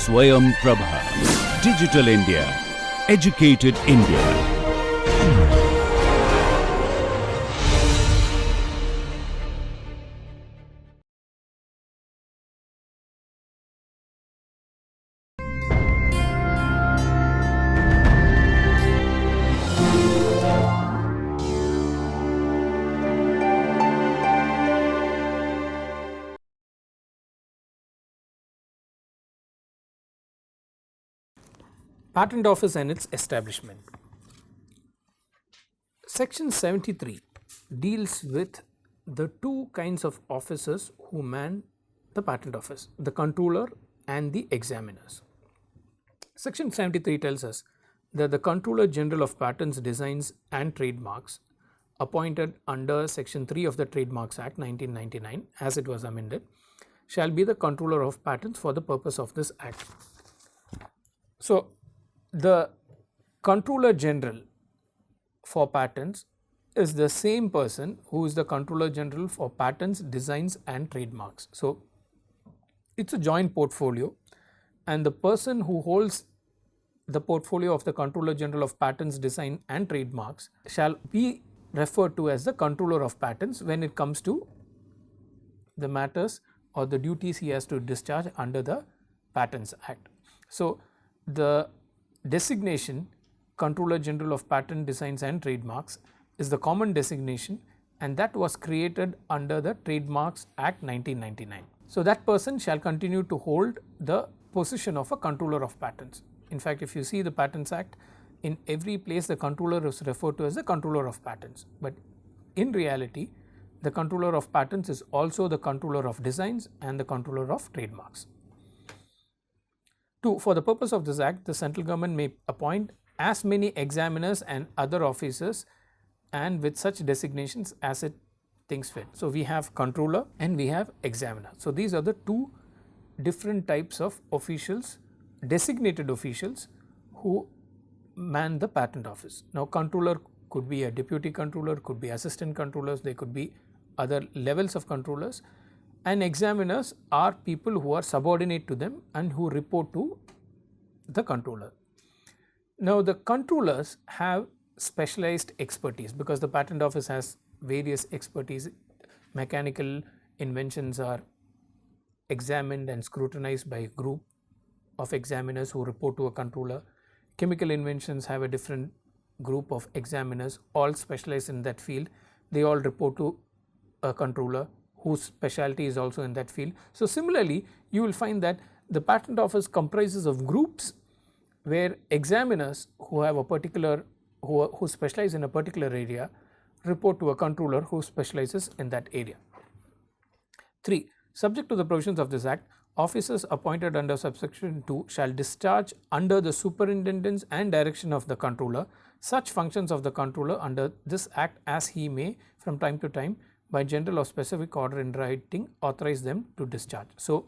Swayam Prabha. Digital India. Educated India. Patent Office and its establishment. Section 73 deals with the two kinds of officers who man the Patent Office, the controller and the examiners. Section 73 tells us that the Controller General of Patents, Designs and Trademarks, appointed under Section 3 of the Trademarks Act 1999 as it was amended, shall be the Controller of Patents for the purpose of this Act. So, the Controller General for Patents is the same person who is the Controller General for Patents, Designs and Trademarks. So, it is a joint portfolio, and the person who holds the portfolio of the Controller General of Patents, Design and Trademarks shall be referred to as the Controller of Patents when it comes to the matters or the duties he has to discharge under the Patents Act. So, the designation Controller General of Patent, Designs and Trademarks is the common designation, and that was created under the Trademarks Act 1999. So, that person shall continue to hold the position of a Controller of Patents. In fact, if you see the Patents Act, in every place the controller is referred to as the Controller of Patents, but in reality the Controller of Patents is also the Controller of Designs and the Controller of Trademarks. 2. For the purpose of this Act, the central government may appoint as many examiners and other officers and with such designations as it thinks fit. So, we have controller and we have examiner. So, these are the two different types of officials, designated officials who man the Patent Office. Now, controller could be a deputy controller, could be assistant controllers, they could be other levels of controllers, and examiners are people who are subordinate to them and who report to the controller. Now, the controllers have specialized expertise because the Patent Office has various expertise. Mechanical inventions are examined and scrutinized by a group of examiners who report to a controller. Chemical inventions have a different group of examiners, all specialized in that field. They all report to a controller whose specialty is also in that field. So, similarly, you will find that the Patent Office comprises of groups where examiners who have a particular, who specialize in a particular area report to a controller who specializes in that area. 3. Subject to the provisions of this Act, officers appointed under subsection 2 shall discharge under the superintendence and direction of the controller such functions of the controller under this Act as he may from time to time by general or specific order in writing authorize them to discharge. So,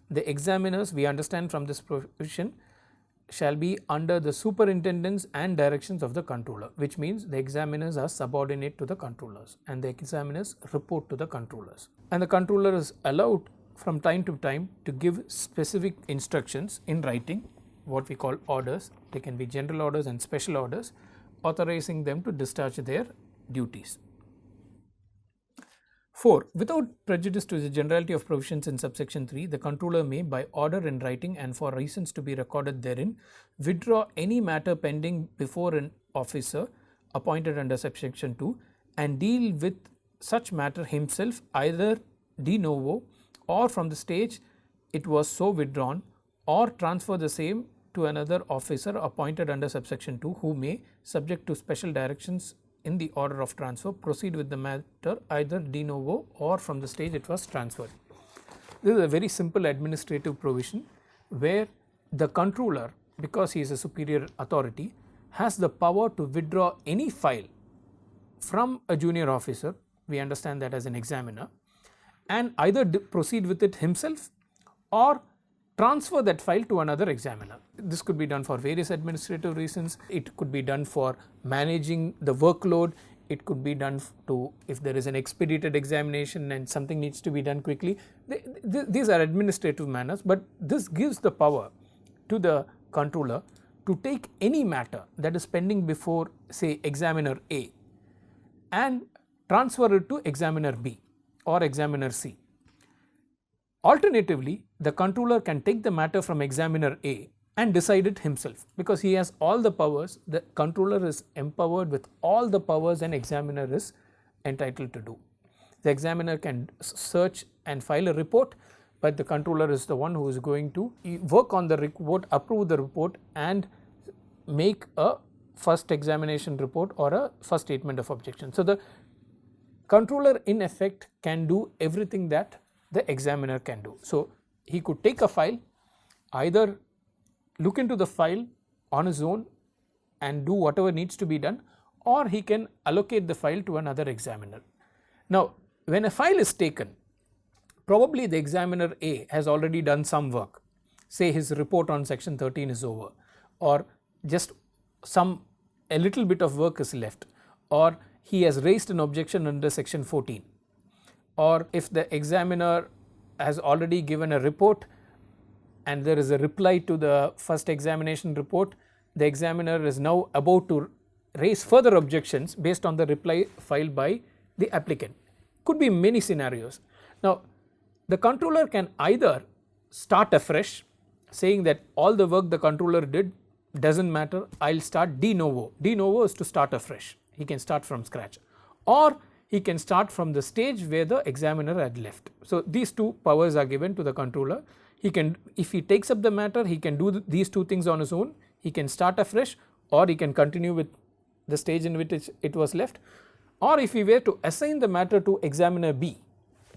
the examiners, we understand from this provision, shall be under the superintendence and directions of the controller, which means the examiners are subordinate to the controllers and the examiners report to the controllers. And the controller is allowed from time to time to give specific instructions in writing, what we call orders. They can be general orders and special orders, authorizing them to discharge their duties. 4. Without prejudice to the generality of provisions in subsection 3, the controller may, by order in writing and for reasons to be recorded therein, withdraw any matter pending before an officer appointed under subsection 2 and deal with such matter himself either de novo or from the stage it was so withdrawn, or transfer the same to another officer appointed under subsection 2 who may, subject to special directions in the order of transfer, proceed with the matter either de novo or from the stage it was transferred. This is a very simple administrative provision where the controller, because he is a superior authority, has the power to withdraw any file from a junior officer, we understand that as an examiner, and either proceed with it himself or transfer that file to another examiner. This could be done for various administrative reasons. It could be done for managing the workload. It could be done to, if there is an expedited examination and something needs to be done quickly. These are administrative manners, but this gives the power to the controller to take any matter that is pending before, say, examiner A and transfer it to examiner B or examiner C. Alternatively, the controller can take the matter from examiner A and decide it himself, because he has all the powers. The controller is empowered with all the powers an examiner is entitled to do. The examiner can search and file a report, but the controller is the one who is going to work on the report, approve the report and make a first examination report or a first statement of objection. So, the controller in effect can do everything that the examiner can do. So, he could take a file, either look into the file on his own and do whatever needs to be done, or he can allocate the file to another examiner. Now, when a file is taken, probably the examiner A has already done some work, say his report on section 13 is over, or just a little bit of work is left, or he has raised an objection under section 14, or if the examiner has already given a report and there is a reply to the first examination report, the examiner is now about to raise further objections based on the reply filed by the applicant. Could be many scenarios. Now, the controller can either start afresh, saying that all the work the controller did does not matter, I will start de novo. De novo is to start afresh, he can start from scratch, or he can start from the stage where the examiner had left. So, these two powers are given to the controller. He can, if he takes up the matter, he can do these two things on his own. He can start afresh, or he can continue with the stage in which it was left, or if he were to assign the matter to examiner B,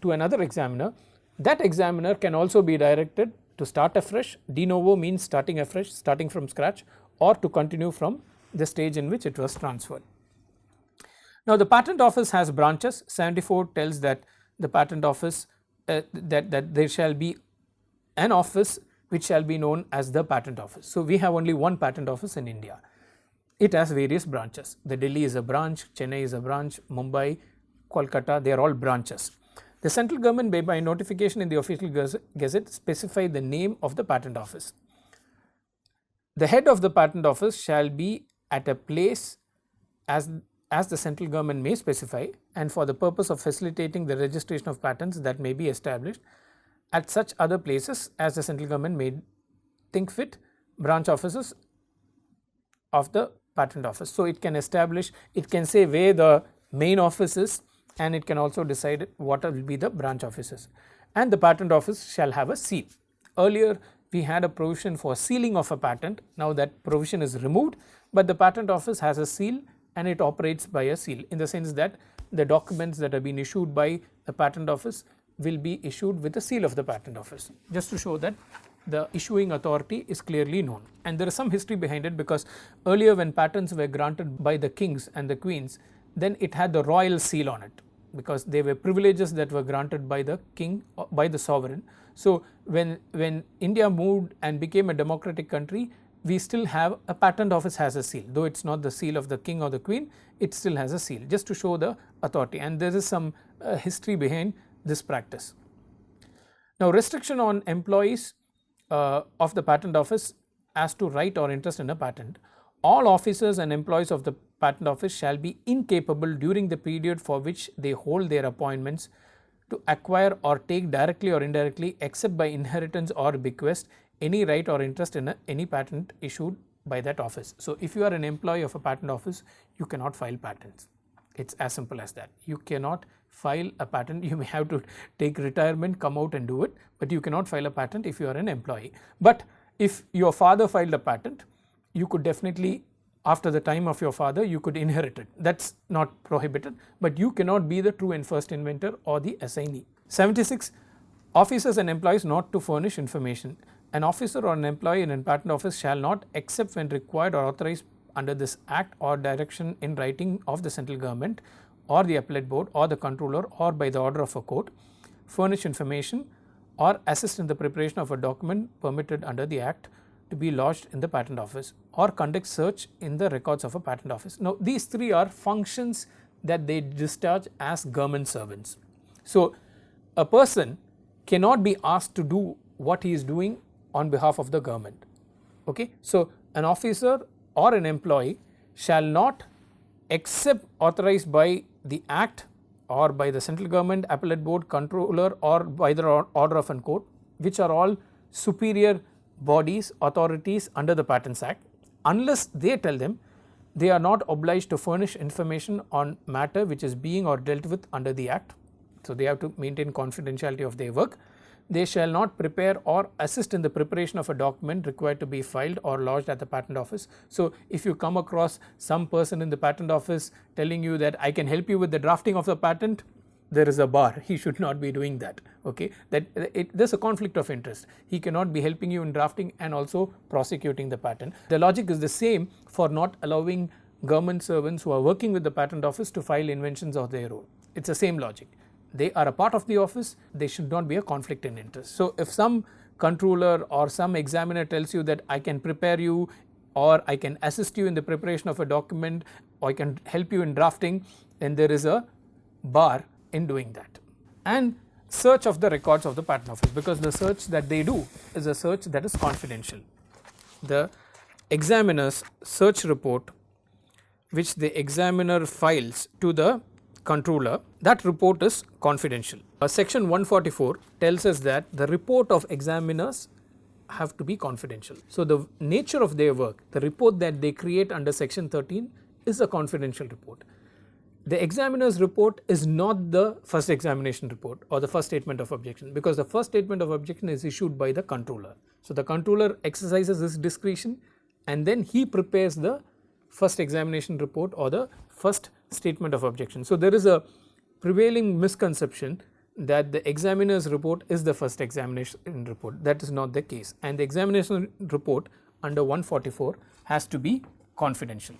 to another examiner, that examiner can also be directed to start afresh. De novo means starting afresh, starting from scratch, or to continue from the stage in which it was transferred. Now, the patent office has branches. 74 tells that the patent office that there shall be an office which shall be known as the patent office. So, we have only one patent office in India. It has various branches. The Delhi is a branch, Chennai is a branch, Mumbai, Kolkata, they are all branches. The central government may by notification in the official gazette specify the name of the patent office. The head of the patent office shall be at a place as the central government may specify, and for the purpose of facilitating the registration of patents that may be established at such other places as the central government may think fit, branch offices of the patent office. So, it can establish, it can say where the main office is, and it can also decide what will be the branch offices, and the patent office shall have a seal. Earlier we had a provision for sealing of a patent, now that provision is removed, but the patent office has a seal and it operates by a seal, in the sense that the documents that have been issued by the patent office will be issued with the seal of the patent office, just to show that the issuing authority is clearly known. And there is some history behind it, because earlier when patents were granted by the kings and the queens, then it had the royal seal on it, because they were privileges that were granted by the king, by the sovereign. So, when India moved and became a democratic country, we still have a patent office has a seal, though it is not the seal of the king or the queen, it still has a seal, just to show the authority, and there is some history behind this practice. Now, restriction on employees of the patent office as to right or interest in a patent. All officers and employees of the patent office shall be incapable during the period for which they hold their appointments to acquire or take directly or indirectly, except by inheritance or bequest, any right or interest in any patent issued by that office. So, if you are an employee of a patent office, you cannot file patents. It is as simple as that. You cannot file a patent. You may have to take retirement, come out and do it, but you cannot file a patent if you are an employee. But if your father filed a patent, you could definitely, after the time of your father, you could inherit it. That is not prohibited, but you cannot be the true and first inventor or the assignee. 76. Officers and employees not to furnish information. An officer or an employee in a patent office shall not, except when required or authorized under this act or direction in writing of the central government or the appellate board or the controller or by the order of a court, furnish information or assist in the preparation of a document permitted under the act to be lodged in the patent office, or conduct search in the records of a patent office. Now, these three are functions that they discharge as government servants. So, a person cannot be asked to do what he is doing on behalf of the government. Okay. So, an officer or an employee shall not, except authorized by the Act or by the central government, appellate board, controller, or by the order of an court, which are all superior bodies, authorities under the Patents Act, unless they tell them they are not obliged to furnish information on matter which is being or dealt with under the Act. So, they have to maintain confidentiality of their work. They shall not prepare or assist in the preparation of a document required to be filed or lodged at the patent office. So, if you come across some person in the patent office telling you that I can help you with the drafting of the patent, there is a bar. He should not be doing that. Okay, that there is a conflict of interest. He cannot be helping you in drafting and also prosecuting the patent. The logic is the same for not allowing government servants who are working with the patent office to file inventions of their own. It is the same logic. They are a part of the office, they should not be a conflict in interest. So, if some controller or some examiner tells you that I can prepare you or I can assist you in the preparation of a document or I can help you in drafting, then there is a bar in doing that. And search of the records of the patent office, because the search that they do is a search that is confidential. The examiner's search report which the examiner files to the controller, that report is confidential. Section 144 tells us that the report of examiners have to be confidential. So, the nature of their work, the report that they create under section 13 is a confidential report. The examiner's report is not the first examination report or the first statement of objection, because the first statement of objection is issued by the controller. So, the controller exercises his discretion and then he prepares the first examination report or the first statement of objection. So, there is a prevailing misconception that the examiner's report is the first examination report. That is not the case, and the examination report under 144 has to be confidential.